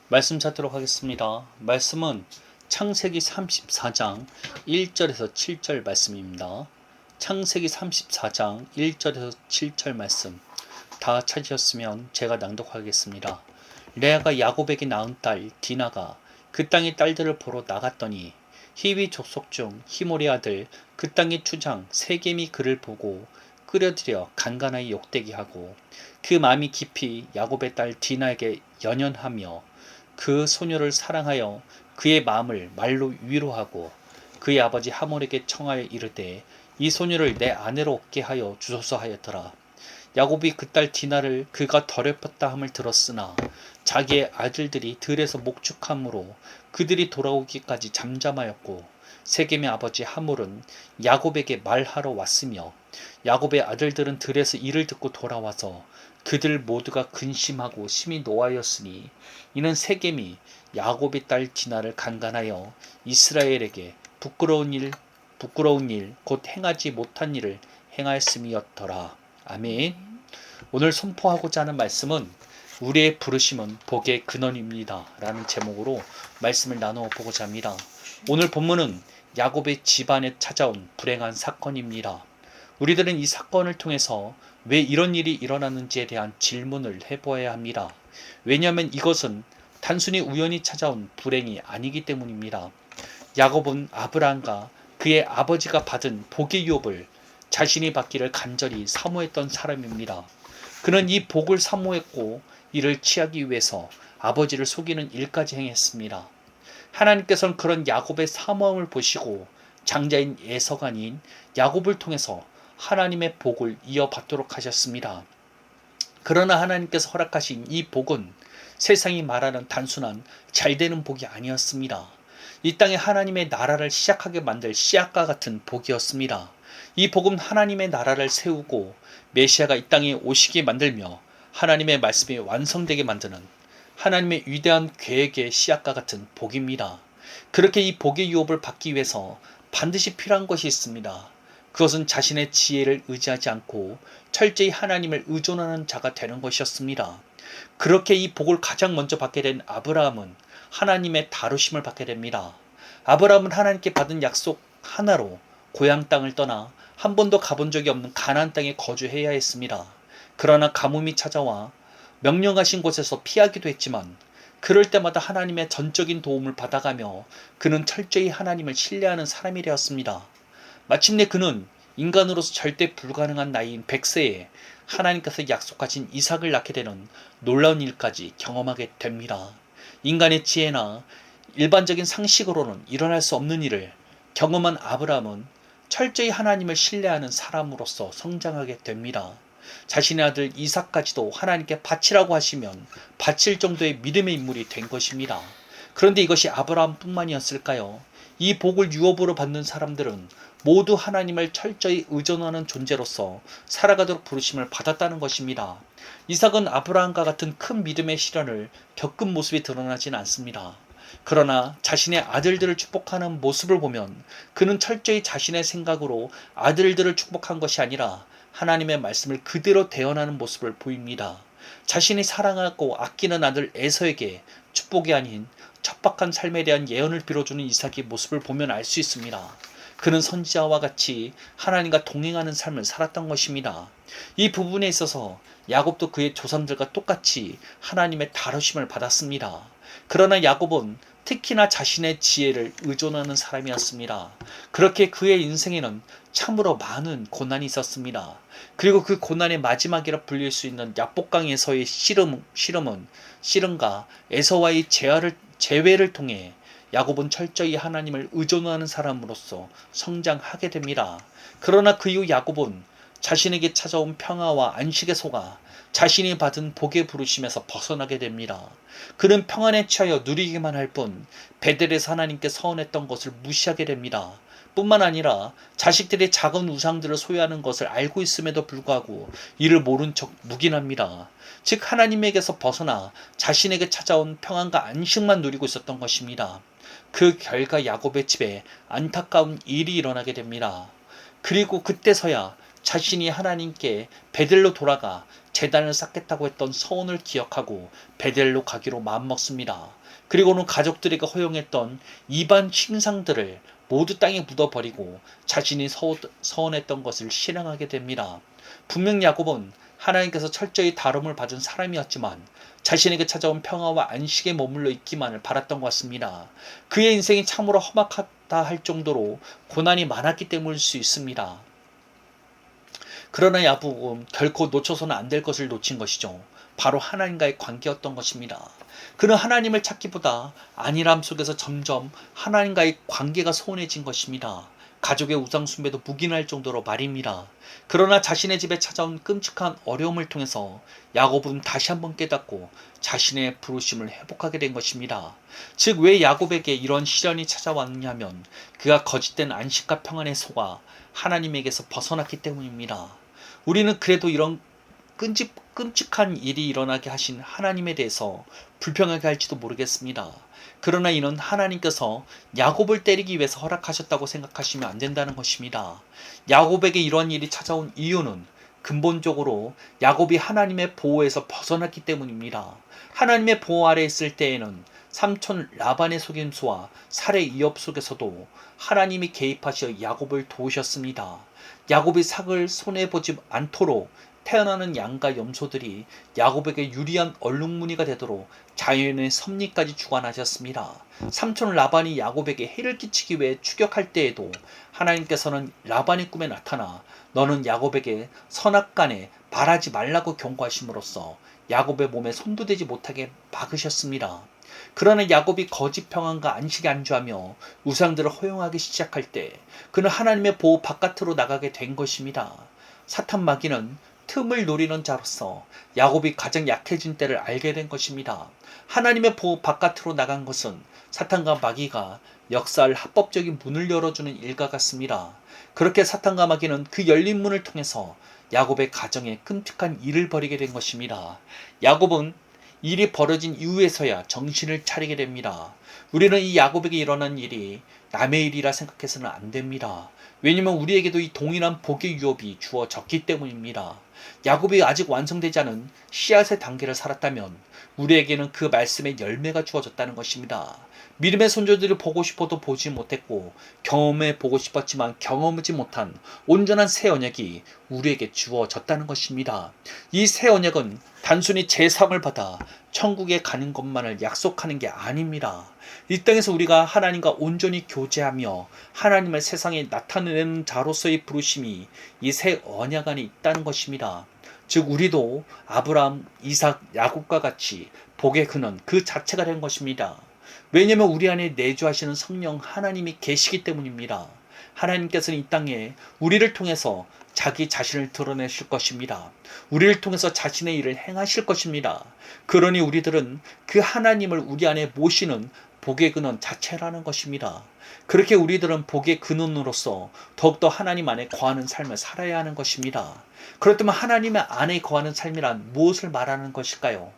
말씀 찾도록 하겠습니다. 말씀은 창세기 34장 1절에서 7절 말씀입니다. 창세기 34장 1절에서 7절 말씀 다 찾으셨으면 제가 낭독하겠습니다. 레아가 야곱에게 낳은 딸 디나가 그 땅의 딸들을 보러 나갔더니 히위 족속 중 히몰의 아들 그 땅의 추장 세겜이 그를 보고 끌어들여 간간하게 욕되게 하고 그 마음이 깊이 야곱의 딸 디나에게 연연하며 그 소녀를 사랑하여 그의 마음을 말로 위로하고 그의 아버지 하몰에게 청하여 이르되 이 소녀를 내 아내로 얻게 하여 주소서 하였더라. 야곱이 그 딸 디나를 그가 더럽혔다 함을 들었으나 자기의 아들들이 들에서 목축함으로 그들이 돌아오기까지 잠잠하였고 세겜의 아버지 하몰은 야곱에게 말하러 왔으며 야곱의 아들들은 들에서 이를 듣고 돌아와서 그들 모두가 근심하고 심히 노하였으니 이는 세겜이 야곱의 딸 디나를 간간하여 이스라엘에게 부끄러운 일 곧 행하지 못한 일을 행하였음이었더라. 아멘. 오늘 선포하고자 하는 말씀은 우리의 부르심은 복의 근원입니다 라는 제목으로 말씀을 나누어 보고자 합니다. 오늘 본문은 야곱의 집안에 찾아온 불행한 사건입니다. 우리들은 이 사건을 통해서 왜 이런 일이 일어났는지에 대한 질문을 해보아야 합니다. 왜냐하면 이것은 단순히 우연히 찾아온 불행이 아니기 때문입니다. 야곱은 아브라함과 그의 아버지가 받은 복의 유업을 자신이 받기를 간절히 사모했던 사람입니다. 그는 이 복을 사모했고 이를 취하기 위해서 아버지를 속이는 일까지 행했습니다. 하나님께서는 그런 야곱의 사모함을 보시고 장자인 에서가 아닌 야곱을 통해서 하나님의 복을 이어받도록 하셨습니다. 그러나 하나님께서 허락하신 이 복은 세상이 말하는 단순한 잘되는 복이 아니었습니다. 이 땅에 하나님의 나라를 시작하게 만들 씨앗과 같은 복이었습니다. 이 복은 하나님의 나라를 세우고 메시아가 이 땅에 오시게 만들며 하나님의 말씀이 완성되게 만드는 하나님의 위대한 계획의 씨앗과 같은 복입니다. 그렇게 이 복의 유업을 받기 위해서 반드시 필요한 것이 있습니다. 그것은 자신의 지혜를 의지하지 않고 철저히 하나님을 의존하는 자가 되는 것이었습니다. 그렇게 이 복을 가장 먼저 받게 된 아브라함은 하나님의 다루심을 받게 됩니다. 아브라함은 하나님께 받은 약속 하나로 고향 땅을 떠나 한 번도 가본 적이 없는 가나안 땅에 거주해야 했습니다. 그러나 가뭄이 찾아와 명령하신 곳에서 피하기도 했지만 그럴 때마다 하나님의 전적인 도움을 받아가며 그는 철저히 하나님을 신뢰하는 사람이 되었습니다. 마침내 그는 인간으로서 절대 불가능한 나이인 100세에 하나님께서 약속하신 이삭을 낳게 되는 놀라운 일까지 경험하게 됩니다. 인간의 지혜나 일반적인 상식으로는 일어날 수 없는 일을 경험한 아브라함은 철저히 하나님을 신뢰하는 사람으로서 성장하게 됩니다. 자신의 아들 이삭까지도 하나님께 바치라고 하시면 바칠 정도의 믿음의 인물이 된 것입니다. 그런데 이것이 아브라함뿐만이었을까요? 이 복을 유업으로 받는 사람들은 모두 하나님을 철저히 의존하는 존재로서 살아가도록 부르심을 받았다는 것입니다. 이삭은 아브라함과 같은 큰 믿음의 시련을 겪은 모습이 드러나진 않습니다. 그러나 자신의 아들들을 축복하는 모습을 보면 그는 철저히 자신의 생각으로 아들들을 축복한 것이 아니라 하나님의 말씀을 그대로 대언하는 모습을 보입니다. 자신이 사랑하고 아끼는 아들 에서에게 축복이 아닌 척박한 삶에 대한 예언을 빌어주는 이삭의 모습을 보면 알 수 있습니다. 그는 선지자와 같이 하나님과 동행하는 삶을 살았던 것입니다. 이 부분에 있어서 야곱도 그의 조상들과 똑같이 하나님의 다루심을 받았습니다. 그러나 야곱은 특히나 자신의 지혜를 의존하는 사람이었습니다. 그렇게 그의 인생에는 참으로 많은 고난이 있었습니다. 그리고 그 고난의 마지막이라 불릴 수 있는 야복강에서의 씨름과 에서와의 재회를 통해 야곱은 철저히 하나님을 의존하는 사람으로서 성장하게 됩니다. 그러나 그 이후 야곱은 자신에게 찾아온 평화와 안식에 속아 자신이 받은 복의 부르심에서 벗어나게 됩니다. 그는 평안에 취하여 누리기만 할 뿐 베델에서 하나님께 서원했던 것을 무시하게 됩니다. 뿐만 아니라 자식들이 작은 우상들을 소유하는 것을 알고 있음에도 불구하고 이를 모른 척 묵인합니다. 즉 하나님에게서 벗어나 자신에게 찾아온 평안과 안식만 누리고 있었던 것입니다. 그 결과 야곱의 집에 안타까운 일이 일어나게 됩니다. 그리고 그때서야 자신이 하나님께 베델로 돌아가 제단을 쌓겠다고 했던 서원을 기억하고 베델로 가기로 마음먹습니다. 그리고는 가족들에게 허용했던 이반 신상들을 모두 땅에 묻어버리고 자신이 서원했던 것을 실행하게 됩니다. 분명 야곱은 하나님께서 철저히 다름을 받은 사람이었지만 자신에게 찾아온 평화와 안식에 머물러 있기만을 바랐던 것 같습니다. 그의 인생이 참으로 험악하다 할 정도로 고난이 많았기 때문일 수 있습니다. 그러나 야곱은 결코 놓쳐서는 안 될 것을 놓친 것이죠. 바로 하나님과의 관계였던 것입니다. 그는 하나님을 찾기보다 안일함 속에서 점점 하나님과의 관계가 소원해진 것입니다. 가족의 우상숭배도 묵인할 정도로 말입니다. 그러나 자신의 집에 찾아온 끔찍한 어려움을 통해서 야곱은 다시 한번 깨닫고 자신의 부르심을 회복하게 된 것입니다. 즉, 왜 야곱에게 이런 시련이 찾아왔냐면 그가 거짓된 안식과 평안에 속아 하나님에게서 벗어났기 때문입니다. 우리는 그래도 이런 끔찍한 일이 일어나게 하신 하나님에 대해서 불평하게 할지도 모르겠습니다. 그러나 이는 하나님께서 야곱을 때리기 위해서 허락하셨다고 생각하시면 안 된다는 것입니다. 야곱에게 이러한 일이 찾아온 이유는 근본적으로 야곱이 하나님의 보호에서 벗어났기 때문입니다. 하나님의 보호 아래 있을 때에는 삼촌 라반의 속임수와 살해 위협 속에서도 하나님이 개입하시어 야곱을 도우셨습니다. 야곱이 삭을 손해보지 않도록 태어나는 양과 염소들이 야곱에게 유리한 얼룩무늬가 되도록 자연의 섭리까지 주관하셨습니다. 삼촌 라반이 야곱에게 해를 끼치기 위해 추격할 때에도 하나님께서는 라반의 꿈에 나타나 너는 야곱에게 선악간에 말하지 말라고 경고하심으로써 야곱의 몸에 손도 대지 못하게 막으셨습니다. 그러나 야곱이 거짓 평안과 안식에 안주하며 우상들을 허용하기 시작할 때 그는 하나님의 보호 바깥으로 나가게 된 것입니다. 사탄 마귀는 틈을 노리는 자로서 야곱이 가장 약해진 때를 알게 된 것입니다. 하나님의 보호 바깥으로 나간 것은 사탄과 마귀가 역사할 합법적인 문을 열어주는 일과 같습니다. 그렇게 사탄과 마귀는 그 열린 문을 통해서 야곱의 가정에 끔찍한 일을 벌이게 된 것입니다. 야곱은 일이 벌어진 이후에서야 정신을 차리게 됩니다. 우리는 이 야곱에게 일어난 일이 남의 일이라 생각해서는 안 됩니다. 왜냐하면 우리에게도 이 동일한 복의 유업이 주어졌기 때문입니다. 야곱이 아직 완성되지 않은 씨앗의 단계를 살았다면 우리에게는 그 말씀의 열매가 주어졌다는 것입니다. 믿음의 손자들을 보고 싶어도 보지 못했고 경험해 보고 싶었지만 경험하지 못한 온전한 새 언약이 우리에게 주어졌다는 것입니다. 이 새 언약은 단순히 제삼을 받아 천국에 가는 것만을 약속하는 게 아닙니다. 이 땅에서 우리가 하나님과 온전히 교제하며 하나님을 세상에 나타내는 자로서의 부르심이 이 새 언약 안에 있다는 것입니다. 즉 우리도 아브라함, 이삭, 야곱과 같이 복의 근원 그 자체가 된 것입니다. 왜냐하면 우리 안에 내주하시는 성령 하나님이 계시기 때문입니다. 하나님께서는 이 땅에 우리를 통해서 자기 자신을 드러내실 것입니다. 우리를 통해서 자신의 일을 행하실 것입니다. 그러니 우리들은 그 하나님을 우리 안에 모시는 복의 근원 자체라는 것입니다. 그렇게 우리들은 복의 근원으로서 더욱더 하나님 안에 거하는 삶을 살아야 하는 것입니다. 그렇다면 하나님 안에 거하는 삶이란 무엇을 말하는 것일까요?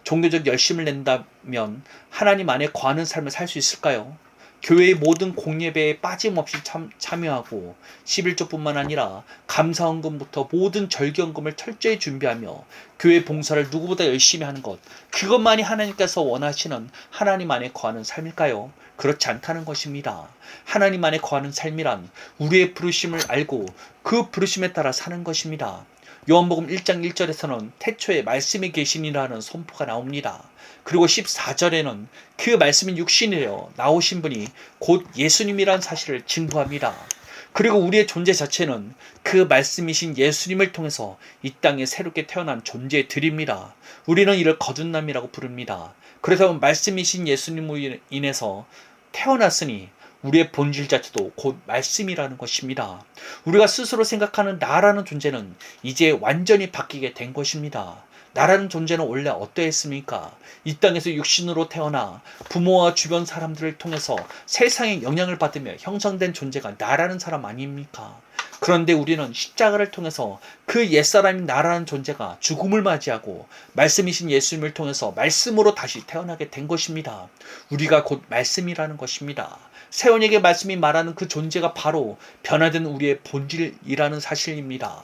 종교적 열심을 낸다면 하나님 안에 거하는 삶을 살 수 있을까요? 교회의 모든 공예배에 빠짐없이 참여하고 11조뿐만 아니라 감사헌금부터 모든 절기헌금을 철저히 준비하며 교회 봉사를 누구보다 열심히 하는 것, 그것만이 하나님께서 원하시는 하나님 안에 거하는 삶일까요? 그렇지 않다는 것입니다. 하나님 안에 거하는 삶이란 우리의 부르심을 알고 그 부르심에 따라 사는 것입니다. 요한복음 1장 1절에서는 태초에 말씀이 계시니라는 선포가 나옵니다. 그리고 14절에는 그 말씀이 육신이 되어 나오신 분이 곧 예수님이란 사실을 증거합니다. 그리고 우리의 존재 자체는 그 말씀이신 예수님을 통해서 이 땅에 새롭게 태어난 존재들입니다. 우리는 이를 거듭남이라고 부릅니다. 그래서 말씀이신 예수님으로 인해서 태어났으니 우리의 본질 자체도 곧 말씀이라는 것입니다. 우리가 스스로 생각하는 나라는 존재는 이제 완전히 바뀌게 된 것입니다. 나라는 존재는 원래 어떠했습니까? 이 땅에서 육신으로 태어나 부모와 주변 사람들을 통해서 세상에 영향을 받으며 형성된 존재가 나라는 사람 아닙니까? 그런데 우리는 십자가를 통해서 그 옛사람인 나라는 존재가 죽음을 맞이하고 말씀이신 예수님을 통해서 말씀으로 다시 태어나게 된 것입니다. 우리가 곧 말씀이라는 것입니다. 새 언약의 말씀이 말하는 그 존재가 바로 변화된 우리의 본질이라는 사실입니다.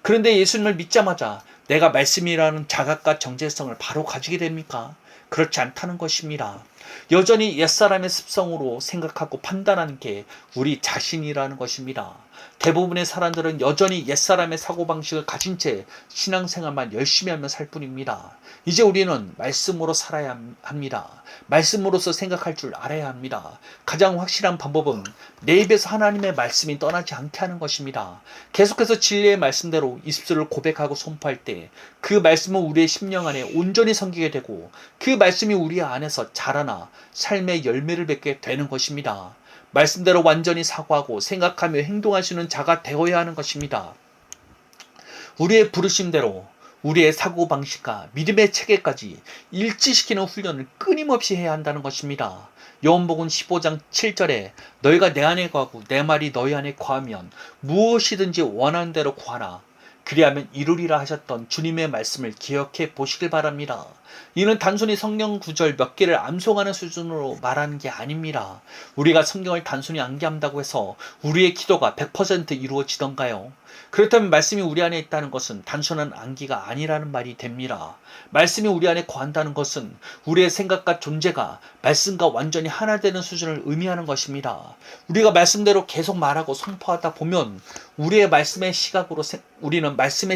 그런데 예수님을 믿자마자 내가 말씀이라는 자각과 정체성을 바로 가지게 됩니까? 그렇지 않다는 것입니다. 여전히 옛사람의 습성으로 생각하고 판단하는 게 우리 자신이라는 것입니다. 대부분의 사람들은 여전히 옛사람의 사고방식을 가진 채 신앙생활만 열심히 하며 살 뿐입니다. 이제 우리는 말씀으로 살아야 합니다. 말씀으로서 생각할 줄 알아야 합니다. 가장 확실한 방법은 내 입에서 하나님의 말씀이 떠나지 않게 하는 것입니다. 계속해서 진리의 말씀대로 입술을 고백하고 선포할 때 그 말씀은 우리의 심령 안에 온전히 섬기게 되고 그 말씀이 우리 안에서 자라나 삶의 열매를 맺게 되는 것입니다. 말씀대로 완전히 사고하고 생각하며 행동하시는 자가 되어야 하는 것입니다. 우리의 부르심대로 우리의 사고방식과 믿음의 체계까지 일치시키는 훈련을 끊임없이 해야 한다는 것입니다. 요한복음 15장 7절에 너희가 내 안에 거하고 내 말이 너희 안에 거하면 무엇이든지 원하는 대로 구하라. 그리하면 이루리라 하셨던 주님의 말씀을 기억해 보시길 바랍니다. 이는 단순히 성경 구절 몇 개를 암송하는 수준으로 말하는 게 아닙니다. 우리가 성경을 단순히 암기한다고 해서 우리의 기도가 100% 이루어지던가요? 그렇다면 말씀이 우리 안에 있다는 것은 단순한 암기가 아니라는 말이 됩니다. 말씀이 우리 안에 거한다는 것은 우리의 생각과 존재가 말씀과 완전히 하나 되는 수준을 의미하는 것입니다. 우리가 말씀대로 계속 말하고 선포하다 보면 우리는 말씀의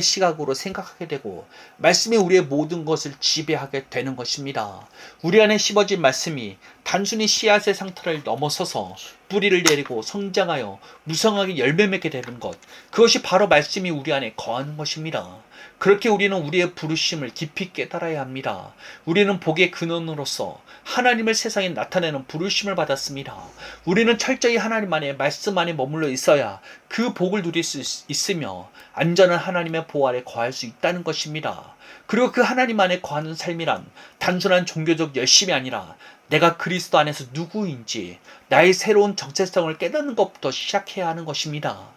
시각으로 생각하게 되고 말씀이 우리의 모든 것을 지배하게 되는 것입니다. 우리 안에 심어진 말씀이 단순히 씨앗의 상태를 넘어서서 뿌리를 내리고 성장하여 무성하게 열매 맺게 되는 것, 그것이 바로 말씀이 우리 안에 거하는 것입니다. 그렇게 우리는 우리의 부르심을 깊이 깨달아야 합니다. 우리는 복의 근원으로서 하나님을 세상에 나타내는 부르심을 받았습니다. 우리는 철저히 하나님 안에 말씀 안에 머물러 있어야 그 복을 누릴 수 있으며 안전한 하나님의 보호 아래 거할 수 있다는 것입니다. 그리고 그 하나님 안에 거하는 삶이란 단순한 종교적 열심이 아니라 내가 그리스도 안에서 누구인지 나의 새로운 정체성을 깨닫는 것부터 시작해야 하는 것입니다.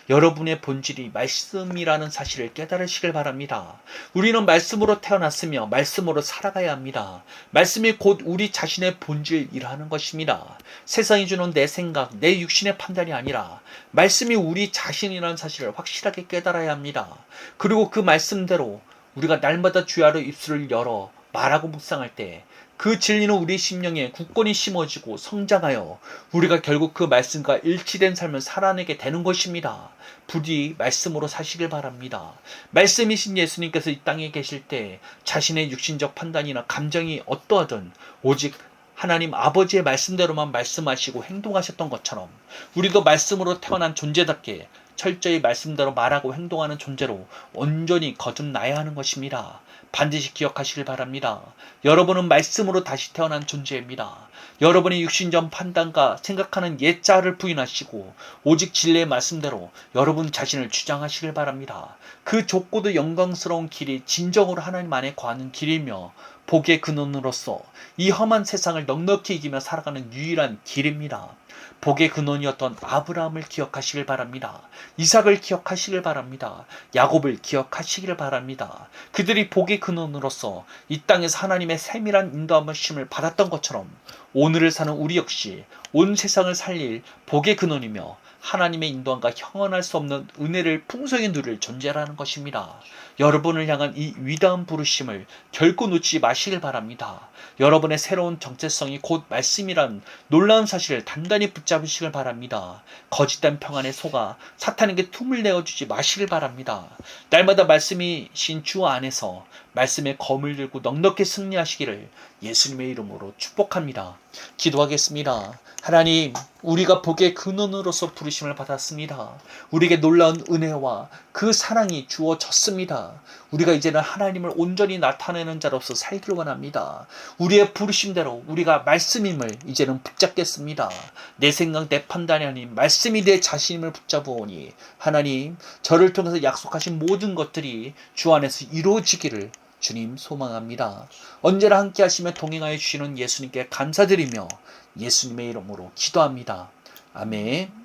여러분의 본질이 말씀이라는 사실을 깨달으시길 바랍니다. 우리는 말씀으로 태어났으며 말씀으로 살아가야 합니다. 말씀이 곧 우리 자신의 본질이라는 것입니다. 세상이 주는 내 생각, 내 육신의 판단이 아니라 말씀이 우리 자신이라는 사실을 확실하게 깨달아야 합니다. 그리고 그 말씀대로 우리가 날마다 주야로 입술을 열어 말하고 묵상할 때 그 진리는 우리 심령에 굳건히 심어지고 성장하여 우리가 결국 그 말씀과 일치된 삶을 살아내게 되는 것입니다. 부디 말씀으로 사시길 바랍니다. 말씀이신 예수님께서 이 땅에 계실 때 자신의 육신적 판단이나 감정이 어떠하든 오직 하나님 아버지의 말씀대로만 말씀하시고 행동하셨던 것처럼 우리도 말씀으로 태어난 존재답게 철저히 말씀대로 말하고 행동하는 존재로 온전히 거듭나야 하는 것입니다. 반드시 기억하시길 바랍니다. 여러분은 말씀으로 다시 태어난 존재입니다. 여러분의 육신적 판단과 생각하는 옛자를 부인하시고 오직 진리의 말씀대로 여러분 자신을 주장하시길 바랍니다. 그 좁고도 영광스러운 길이 진정으로 하나님 안에 거하는 길이며 복의 근원으로서 이 험한 세상을 넉넉히 이기며 살아가는 유일한 길입니다. 복의 근원이었던 아브라함을 기억하시길 바랍니다. 이삭을 기억하시길 바랍니다. 야곱을 기억하시길 바랍니다. 그들이 복의 근원으로서 이 땅에서 하나님의 세밀한 인도하심을 받았던 것처럼 오늘을 사는 우리 역시 온 세상을 살릴 복의 근원이며 하나님의 인도함과 형언할 수 없는 은혜를 풍성히 누릴 존재라는 것입니다. 여러분을 향한 이 위대한 부르심을 결코 놓치지 마시길 바랍니다. 여러분의 새로운 정체성이 곧 말씀이란 놀라운 사실을 단단히 붙잡으시길 바랍니다. 거짓된 평안에 속아 사탄에게 틈을 내어주지 마시길 바랍니다. 날마다 말씀이신 주 안에서 말씀의 검을 들고 넉넉히 승리하시기를 예수님의 이름으로 축복합니다. 기도하겠습니다. 하나님, 우리가 복의 근원으로서 부르심을 받았습니다. 우리에게 놀라운 은혜와 그 사랑이 주어졌습니다. 우리가 이제는 하나님을 온전히 나타내는 자로서 살기를 원합니다. 우리의 부르심대로 우리가 말씀임을 이제는 붙잡겠습니다. 내 생각, 내 판단이 아닌 말씀이 내 자신임을 붙잡으오니 하나님, 저를 통해서 약속하신 모든 것들이 주 안에서 이루어지기를 주님 소망합니다. 언제나 함께 하시며 동행하여 주시는 예수님께 감사드리며 예수님의 이름으로 기도합니다. 아멘.